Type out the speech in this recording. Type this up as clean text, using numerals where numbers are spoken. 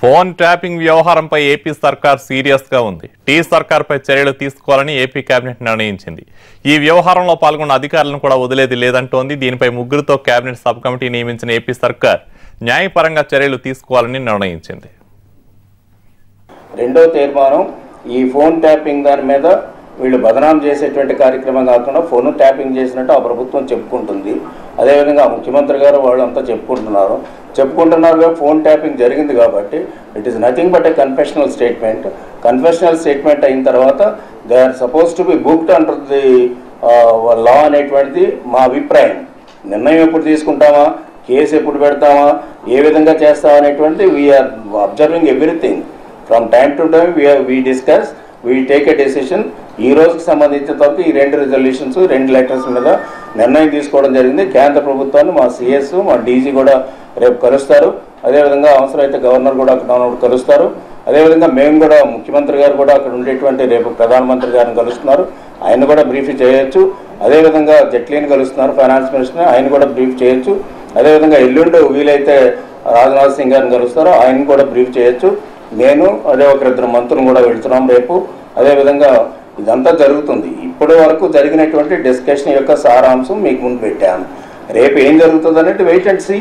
Phone tapping వ్యవహారంపై AP సర్కార్ serious గా ఉంది. టీ సర్కార్పై చర్యలు తీసుకోవాలని ఏపీ కేబినెట్ నిర్ణయించింది. ఈ వ్యవహారంలో పాల్గొన్న అధికారులను కూడా వదిలేది లేదంటోంది. దీనిపై ముగ్గురుతో కేబినెట్ సబ్ కమిటీ నియమించిన ఏపీ సర్కార్ న్యాయపరంగా చర్యలు తీసుకోవాలని నిర్ణయించింది. రెండో తీర్మానం ఈ ఫోన్ ట్యాపింగ్ దాని మీద వీళ్ళు బదనాం చేసేటువంటి కార్యక్రమం కాకుండా ఫోన్ ట్యాపింగ్ చేసినట్టు ఆ ప్రభుత్వం చెప్పుకుంటుంది. అదేవిధంగా ముఖ్యమంత్రి గారు వాళ్ళంతా చెప్పుకుంటున్నారు ఫోన్ ట్యాపింగ్ జరిగింది కాబట్టి it is nothing but a confessional statement అయిన తర్వాత they are suppose to be booked under the law అనేటువంటిది మా అభిప్రాయం. నిర్ణయం ఎప్పుడు తీసుకుంటామా, కేసు ఎప్పుడు పెడతామా, ఏ విధంగా చేస్తామా అనేటువంటిది we are observing everything. From time to time we discuss, we take a decision. ఈ రోజుకి సంబంధించిన తర్వాత ఈ రెండు రిజల్యూషన్స్, రెండు లెటర్స్ మీద నిర్ణయం తీసుకోవడం జరిగింది. కేంద్ర ప్రభుత్వాన్ని మా సిఎస్, మా డీజీ కూడా రేపు కలుస్తారు. అదేవిధంగా అవసరమైతే గవర్నర్ కూడా అక్కడ కలుస్తారు. అదేవిధంగా మేము కూడా ముఖ్యమంత్రి గారు కూడా అక్కడ ఉండేటువంటి రేపు ప్రధానమంత్రి గారిని కలుస్తున్నారు, ఆయన కూడా బ్రీఫ్ చేయొచ్చు. అదేవిధంగా జైట్లీని కలుస్తున్నారు, ఫైనాన్స్ మినిస్టర్, ఆయన కూడా బ్రీఫ్ చేయొచ్చు. అదేవిధంగా ఎల్లుండి వీలైతే రాజ్నాథ్ సింగ్ గారిని కలుస్తారు, ఆయన కూడా బ్రీఫ్ చేయొచ్చు. నేను అదే ఒకరిద్దరు మంత్రులు కూడా వెళ్తున్నాం రేపు. అదేవిధంగా ఇదంతా జరుగుతుంది. ఇప్పటి వరకు జరిగినటువంటి డిస్కషన్ యొక్క సారాంశం మీకు ముందు పెట్టాను. రేపు ఏం జరుగుతుంది అనేది వెయిట్ అండ్ సీ.